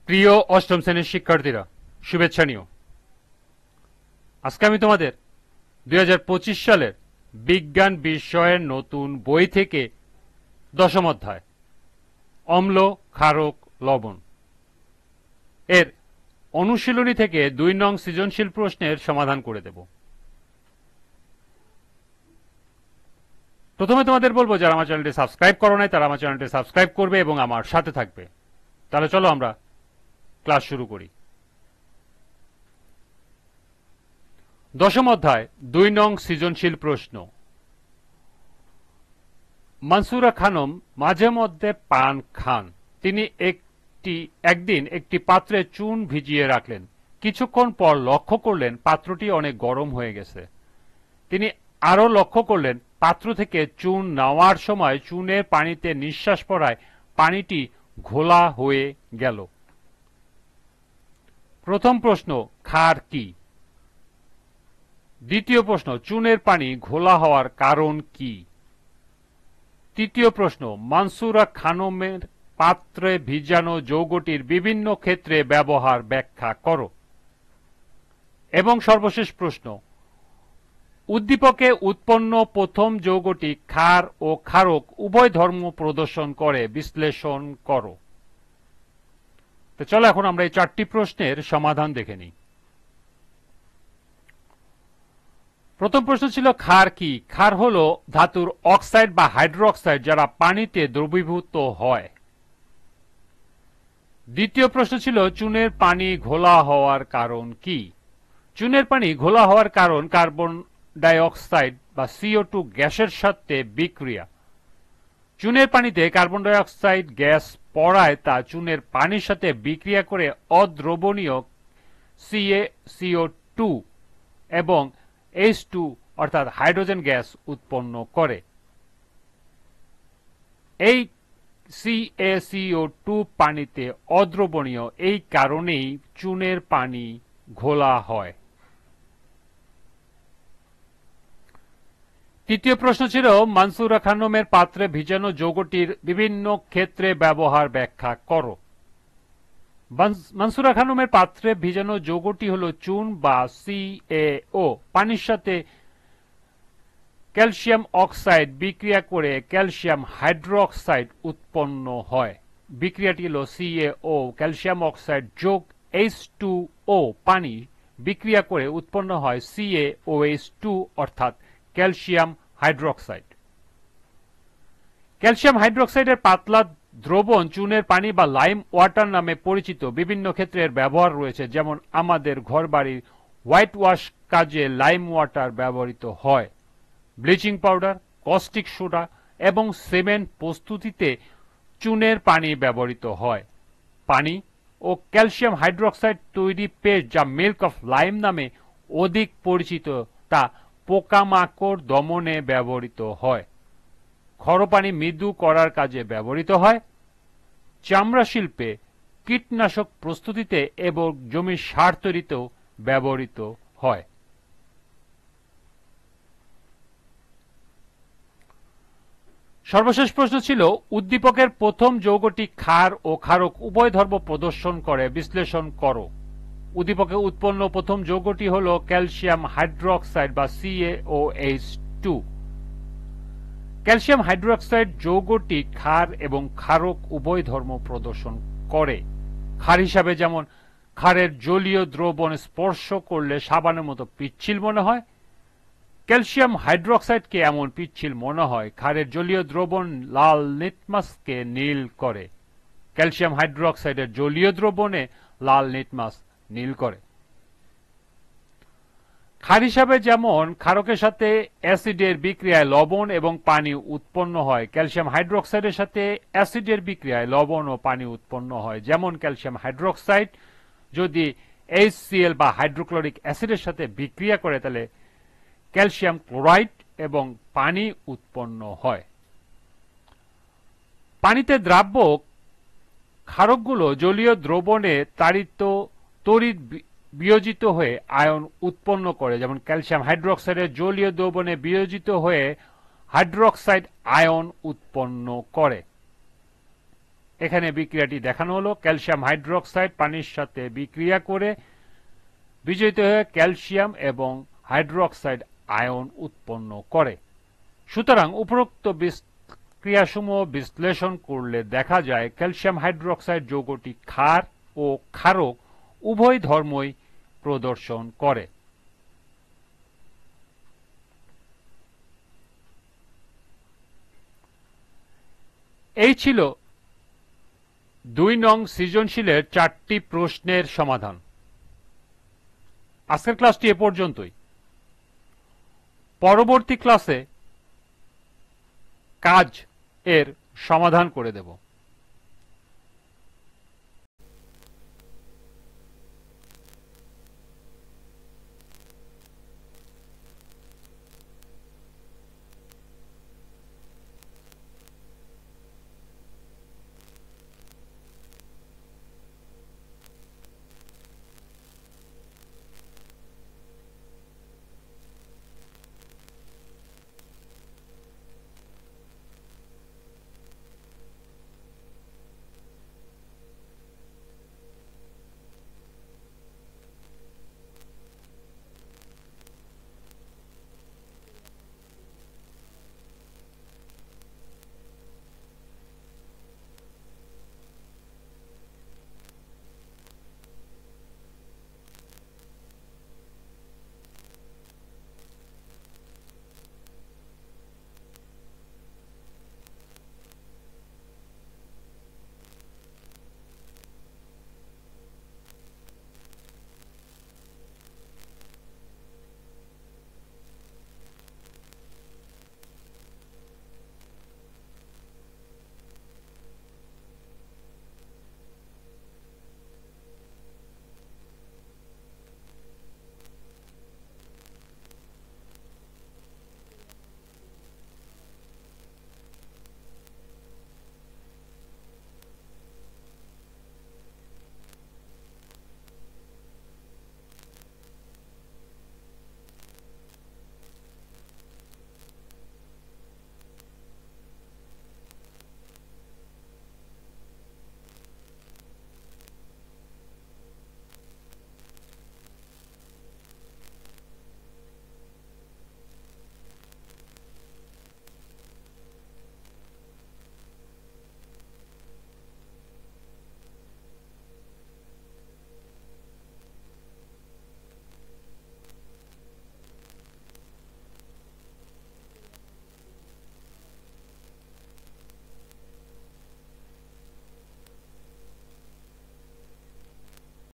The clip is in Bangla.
প্রিয় অষ্টম শ্রেণীর শিক্ষার্থীরা, শুভেচ্ছা নিও। আজকে আমি তোমাদের 2025 সালের বিজ্ঞান বিষয়ের নতুন বই থেকে দশম অধ্যায় অম্ল, ক্ষারক, লবণ এর অনুশীলনী থেকে 2 নং সৃজনশীল প্রশ্নের সমাধান করে দেব। প্রথমে তোমাদের বলবো, যারা আমার চ্যানেলটি সাবস্ক্রাইব করো নাই তারা আমার চ্যানেলটি সাবস্ক্রাইব করবে এবং আমার সাথে থাকবে। তাহলে চলো আমরা ক্লাস শুরু করি। দশম অধ্যায় 2 নং সৃজনশীল প্রশ্ন। মানসুরা খানম মাঝে মধ্যে পান খান। তিনি একদিন একটি পাত্রে চুন ভিজিয়ে রাখলেন। কিছুক্ষণ পর লক্ষ্য করলেন পাত্রটি অনেক গরম হয়ে গেছে। তিনি আরো লক্ষ্য করলেন পাত্র থেকে চুন নেওয়ার সময় চুনের পানিতে নিঃশ্বাস পড়ায় পানিটি ঘোলা হয়ে গেল। প্রথম প্রশ্ন, ক্ষার কি? দ্বিতীয় প্রশ্ন, চুনের পানি ঘোলা হওয়ার কারণ কি? তৃতীয় প্রশ্ন, মানসুরা খানমের পাত্রে ভিজানো যৌগটির বিভিন্ন ক্ষেত্রে ব্যবহার ব্যাখ্যা করো। এবং সর্বশেষ প্রশ্ন, উদ্দীপকে উৎপন্ন প্রথম যৌগটি ক্ষার ও ক্ষারক উভয় ধর্ম প্রদর্শন করে বিশ্লেষণ করো। তো চলো এখন আমরা এই 4টি প্রশ্নের সমাধান দেখে নিই। প্রথম প্রশ্ন ছিল ক্ষার কি? ক্ষার হলো ধাতুর অক্সাইড বা হাইড্রোক্সাইড যারা পানিতে দ্রবীভূত হয়। দ্বিতীয় প্রশ্ন ছিল চুনের পানি ঘোলা হওয়ার কারণ কি? চুনের পানি ঘোলা হওয়ার কারণ কার্বন ডাই অক্সাইড বা CO2 গ্যাসের সাথে বিক্রিয়া। চুনের পানিতে কার্বন ডাই অক্সাইড গ্যাস পড়ায় তা চুনের পানির সাথে বিক্রিয়া করে অদ্রবণীয় CaCO2 এবং H2 অর্থাৎ হাইড্রোজেন গ্যাস উৎপন্ন করে। এই CaCO2 পানিতে অদ্রবণীয়, এই কারণেই চুনের পানি ঘোলা হয়। তৃতীয় প্রশ্ন ছিল মানসুরা খানমের পাত্রে ভিজানো যৌগটির বিভিন্ন ক্ষেত্রে ব্যবহার ব্যাখ্যা করো। মানসুরা খানমের পাত্রে ভিজানো যৌগটি হলো চুন বা CaO। পানির সাথে ক্যালসিয়াম অক্সাইড বিক্রিয়া করে ক্যালসিয়াম হাইড্রোক্সাইড উৎপন্ন হয়। বিক্রিয়াটি হলো CaO ক্যালসিয়াম অক্সাইড যোগ H2O। পানি বিক্রিয়া করে উৎপন্ন হয় CaOH2 অর্থাৎ ক্যালসিয়াম হাইড্রোক্সাইড। ক্যালসিয়াম হাইড্রোক্সাইডের পাতলা দ্রবণ চুনের পানি বা লাইম ওয়াটার নামে পরিচিত। বিভিন্ন ক্ষেত্রে এর ব্যবহার রয়েছে, যেমন আমাদের ঘরবাড়ির হোয়াইট ওয়াশ কাজে লাইম ওয়াটার ব্যবহৃত হয়। ব্লিচিং পাউডার, কস্টিক সোডা এবং সিমেন্ট প্রস্তুতিতে চুনের পানি ব্যবহৃত হয়। পানি ও ক্যালসিয়াম হাইড্রোক্সাইড তৈরি পেস্ট, যা মিল্ক অফ লাইম নামে অধিক পরিচিত, তা পোকামাকড় দমনে ব্যবহৃত হয়। খরপানি মৃদু করার কাজে ব্যবহৃত হয়। চামড়া শিল্পে, কীটনাশক প্রস্তুতিতে এবং জমির সার তৈরিতেও ব্যবহৃত হয়। সর্বশেষ প্রশ্ন ছিল উদ্দীপকের প্রথম যৌগটি ক্ষার ও ক্ষারক উভয় ধর্ম প্রদর্শন করে বিশ্লেষণ করো। উদ্দীপকে উৎপন্ন প্রথম যৌগটি হল ক্যালসিয়াম হাইড্রোক্সাইড বা CaOH2। ক্যালসিয়াম হাইড্রোক্সাইড যৌগটি ক্ষার এবং ক্ষারক উভয় ধর্ম প্রদর্শন করে। ক্ষার হিসাবে যেমন ক্ষারের জলীয় দ্রবণ স্পর্শ করলে সাবানের মতো পিচ্ছিল মনে হয়, ক্যালসিয়াম হাইড্রোক্সাইডকে এমন পিচ্ছিল মনে হয়। ক্ষারের জলীয় দ্রবণ লাল লিটমাসকে নীল করে। ক্যালসিয়াম হাইড্রোক্সাইডের জলীয় দ্রবণে লাল লিটমাস নীল করে। ক্ষার হিসাবে যেমন ক্ষারকের সাথে অ্যাসিডের বিক্রিয়ায় লবণ এবং পানি উৎপন্ন হয়, ক্যালসিয়াম হাইড্রোক্সাইডের সাথে অ্যাসিডের বিক্রিয়ায় লবণ ও পানি উৎপন্ন হয়। যেমন ক্যালসিয়াম হাইড্রোক্সাইড যদি HCl বা হাইড্রোক্লোরিক অ্যাসিডের সাথে বিক্রিয়া করে তাহলে ক্যালসিয়াম ক্লোরাইড এবং পানি উৎপন্ন হয়। পানিতে দ্রাব্য ক্ষারকগুলো জলীয় দ্রবণে তড়িৎ বিয়োজিত হয়ে আয়ন উৎপন্ন করে, যেমন ক্যালসিয়াম হাইড্রোক্সাইডের জলীয় দ্রবণে বিয়োজিত হয়ে হাইড্রোক্সাইড আয়ন উৎপন্ন করে। এখানে বিক্রিয়াটি দেখানো হলো। ক্যালসিয়াম হাইড্রোক্সাইড পানির সাথে বিক্রিয়া করে বিজয়িত হয়ে ক্যালসিয়াম এবং হাইড্রোক্সাইড আয়ন উৎপন্ন করে। সুতরাং উপরোক্ত ক্রিয়াসমূহ বিশ্লেষণ করলে দেখা যায় ক্যালসিয়াম হাইড্রোক্সাইড যৌগটি ক্ষার ও ক্ষারক উভয় ধর্মই প্রদর্শন করে। এই ছিল ২ নং সৃজনশীলের ৪টি প্রশ্নের সমাধান। আজকের ক্লাসটি এ পর্যন্তই। পরবর্তী ক্লাসে কাজ এর সমাধান করে দেব।